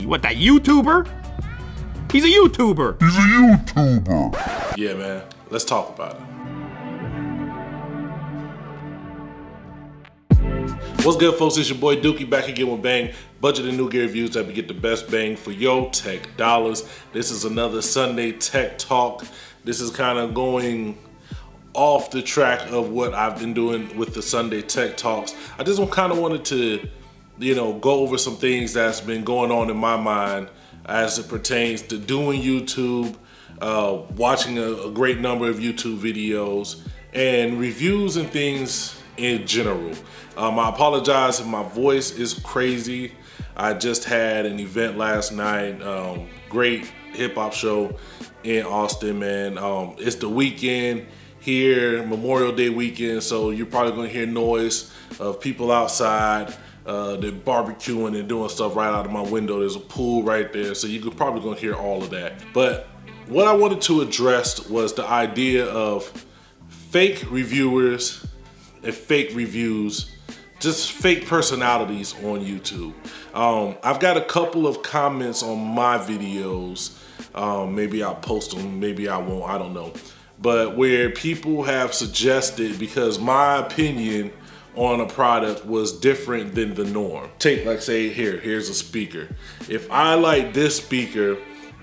What, that YouTuber? He's a YouTuber. He's a YouTuber. Yeah, man. Let's talk about it. What's good, folks? It's your boy Dookie back again with Bang. Budget and new gear reviews that we get the best bang for your tech dollars. This is another Sunday Tech Talk. This is kind of going off the track of what I've been doing with the Sunday Tech Talks. I just kind of wanted to, go over some things that's been going on in my mind as it pertains to doing YouTube, watching a great number of YouTube videos, and reviews and things in general. I apologize if my voice is crazy. I just had an event last night, great hip hop show in Austin, man. It's the weekend here, Memorial Day weekend, so you're probably gonna hear noise of people outside. They're barbecuing and doing stuff right out of my window. There's a pool right there, so you're probably gonna hear all of that. But what I wanted to address was the idea of fake reviewers and fake reviews, just fake personalities on YouTube. I've got a couple of comments on my videos. Maybe I'll post them, maybe I won't, I don't know. But where people have suggested, because my opinion on a product was different than the norm. Take, like, say, here's a speaker. If I like this speaker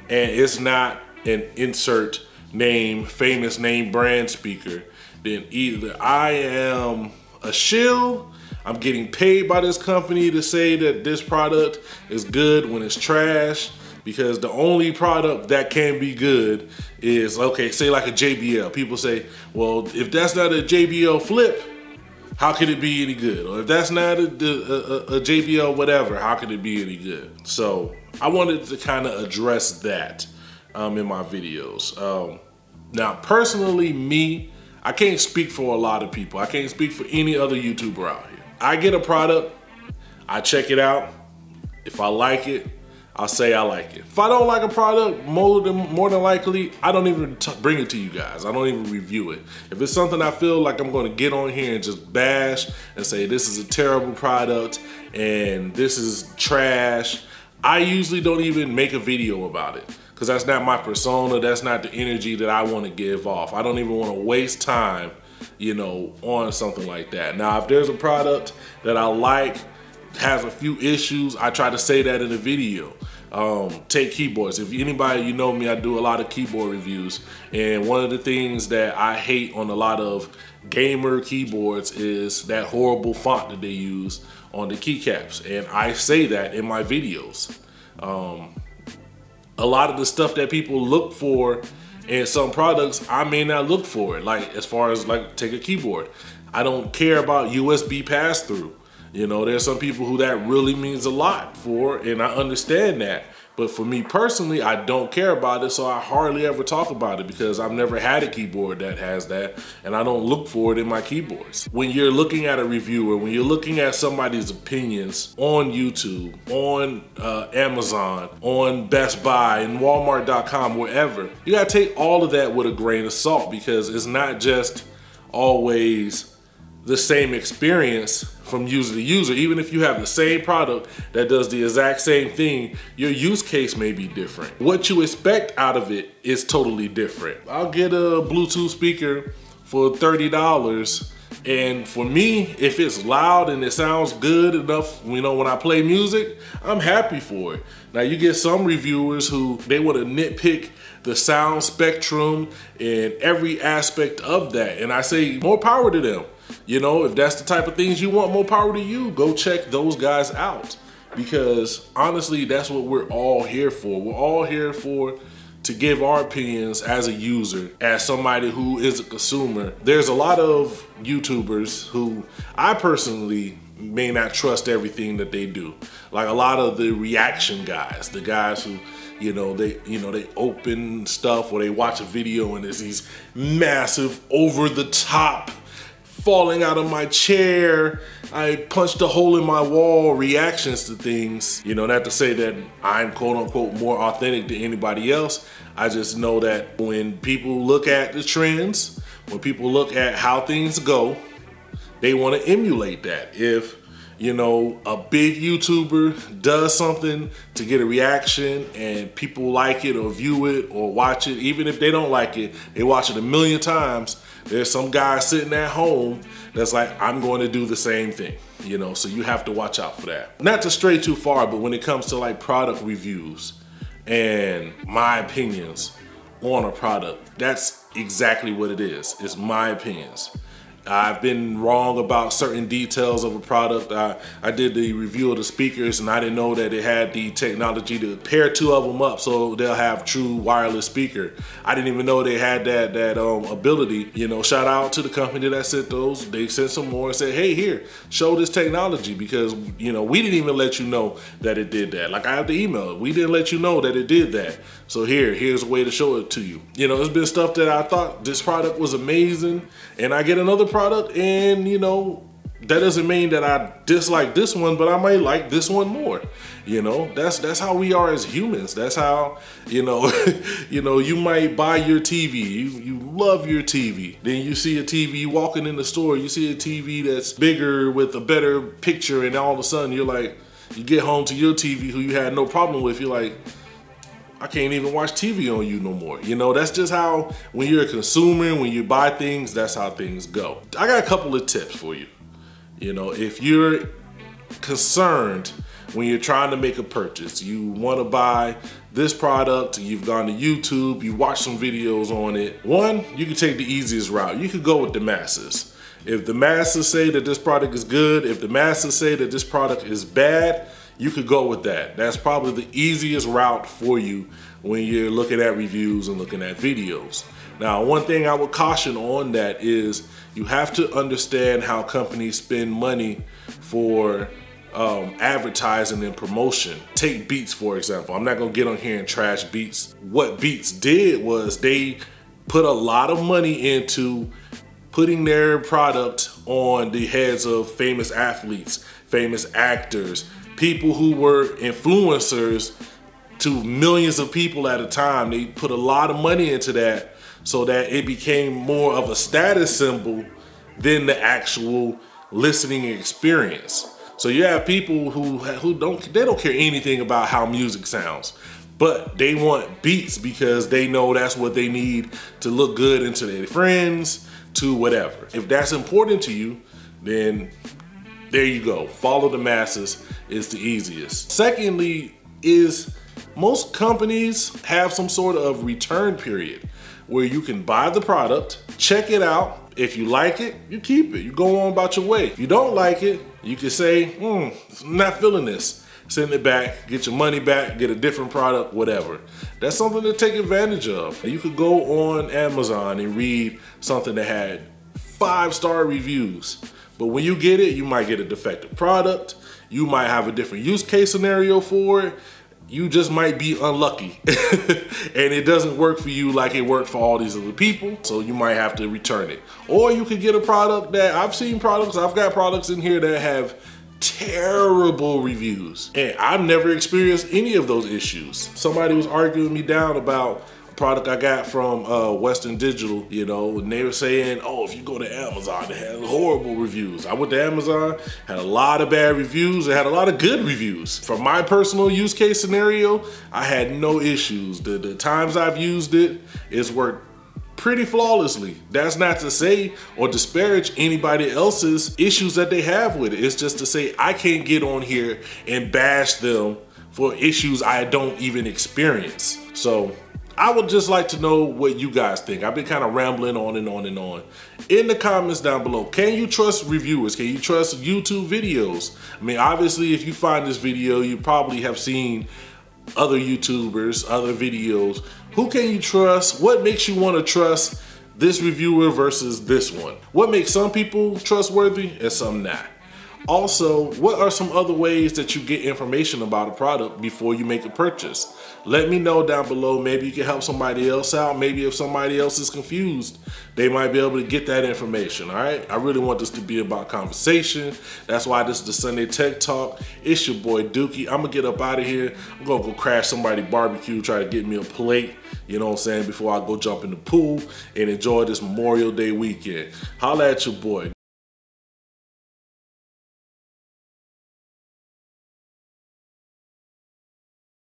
and it's not an insert name, famous name brand speaker, then either I am a shill, I'm getting paid by this company to say that this product is good when it's trash, because the only product that can be good is, okay, say like a JBL. People say, well, if that's not a JBL flip, how could it be any good? Or if that's not a JBL whatever, how could it be any good? So I wanted to kind of address that in my videos. Now, personally, me, I can't speak for a lot of people. I can't speak for any other YouTuber out here. I get a product, I check it out. If I like it, I'll say I like it. If I don't like a product, more than likely, I don't even bring it to you guys. I don't even review it. If it's something I feel like I'm gonna get on here and just bash and say this is a terrible product and this is trash, I usually don't even make a video about it, because that's not my persona, that's not the energy that I wanna give off. I don't even wanna waste time, on something like that. Now, if there's a product that I like, has a few issues, I try to say that in the video. Take keyboards. If anybody, you know me, I do a lot of keyboard reviews, and one of the things that I hate on a lot of gamer keyboards is that horrible font that they use on the keycaps, and I say that in my videos. A lot of the stuff that people look for in some products, I may not look for it. Like, as far as, like, take a keyboard, I don't care about USB pass-through. There's some people who that really means a lot for, and I understand that. But for me personally, I don't care about it, so I hardly ever talk about it, because I've never had a keyboard that has that, and I don't look for it in my keyboards. When you're looking at a reviewer, when you're looking at somebody's opinions on YouTube, on Amazon, on Best Buy, and Walmart.com, wherever, you gotta take all of that with a grain of salt, because it's not just always the same experience from user to user. Even if you have the same product that does the exact same thing, your use case may be different. What you expect out of it is totally different. I'll get a Bluetooth speaker for $30, and for me, if it's loud and it sounds good enough, when I play music, I'm happy for it. Now, you get some reviewers who, they want to nitpick the sound spectrum and every aspect of that, and I say more power to them. If that's the type of things you want, more power to you. Go check those guys out, because honestly, that's what we're all here for. We're all here to give our opinions as a user, as somebody who is a consumer. There's a lot of YouTubers who I personally may not trust everything that they do. Like a lot of the reaction guys, the guys who they open stuff, or they watch a video and there's these massive over the top falling out of my chair, I punched a hole in my wall reactions to things. Not to say that I'm quote unquote more authentic than anybody else. I just know that when people look at the trends, when people look at how things go, they want to emulate that. If you know, a big YouTuber does something to get a reaction and people like it or view it or watch it, even if they don't like it, they watch it a million times. There's some guy sitting at home that's like, I'm going to do the same thing, you know, so you have to watch out for that. Not to stray too far, but when it comes to like product reviews and my opinions on a product, that's exactly what it is. It's my opinions. I've been wrong about certain details of a product. I did the review of the speakers and I didn't know that it had the technology to pair two of them up so they'll have true wireless speaker. I didn't even know they had that ability. You know, shout out to the company that sent those. They sent some more and said, hey, here, show this technology, because, you know, we didn't even let you know that it did that. Like, I have the email. We didn't let you know that it did that. So here's a way to show it to you. You know, there's been stuff that I thought this product was amazing and I get another product and, you know, that doesn't mean that I dislike this one, but I might like this one more. You know, that's how we are as humans. That's how, you know, you might buy your TV. You love your TV. Then you see a TV walking in the store. You see a TV that's bigger with a better picture, and all of a sudden you're like, you get home to your TV who you had no problem with. You're like, I can't even watch TV on you no more. You know, that's just how, when you're a consumer, when you buy things, that's how things go. I got a couple of tips for you. You know, if you're concerned when you're trying to make a purchase, you want to buy this product, you've gone to YouTube, you watch some videos on it. One, you can take the easiest route. You could go with the masses. If the masses say that this product is good, if the masses say that this product is bad, you could go with that. That's probably the easiest route for you when you're looking at reviews and looking at videos. Now, one thing I would caution on that is you have to understand how companies spend money for advertising and promotion. Take Beats, for example. I'm not gonna get on here and trash Beats. What Beats did was they put a lot of money into putting their product on the heads of famous athletes, famous actors, people who were influencers to millions of people at a time. They put a lot of money into that so that it became more of a status symbol than the actual listening experience. So you have people who don't care anything about how music sounds, but they want beats because they know that's what they need to look good into their friends, to whatever. If that's important to you, then there you go. Follow the masses is the easiest. Secondly, is most companies have some sort of return period where you can buy the product, check it out. If you like it, you keep it. You go on about your way. If you don't like it, you can say, I'm not feeling this. Send it back, get your money back, get a different product, whatever. That's something to take advantage of. You could go on Amazon and read something that had 5-star reviews. But when you get it, you might get a defective product. You might have a different use case scenario for it. You just might be unlucky and it doesn't work for you like it worked for all these other people. So you might have to return it. Or you could get a product that, I've got products in here that have terrible reviews. And I've never experienced any of those issues. Somebody was arguing me down about product I got from Western Digital, you know, and they were saying, oh, if you go to Amazon, it has horrible reviews. I went to Amazon, had a lot of bad reviews, it had a lot of good reviews. From my personal use case scenario, I had no issues. The times I've used it, it's worked pretty flawlessly. That's not to say or disparage anybody else's issues that they have with it. It's just to say I can't get on here and bash them for issues I don't even experience. So I would just like to know what you guys think. I've been kind of rambling on and on and on. In the comments down below, can you trust reviewers? Can you trust YouTube videos? I mean, obviously, if you find this video, you probably have seen other YouTubers, other videos. Who can you trust? What makes you want to trust this reviewer versus this one? What makes some people trustworthy and some not? Also, what are some other ways that you get information about a product before you make a purchase? Let me know down below. Maybe you can help somebody else out. Maybe if somebody else is confused, they might be able to get that information, all right? I really want this to be about conversation. That's why this is the Sunday Tech Talk. It's your boy Dookie. I'm gonna get up out of here. I'm gonna go crash somebody's barbecue, try to get me a plate, you know what I'm saying, before I go jump in the pool and enjoy this Memorial Day weekend. Holla at your boy.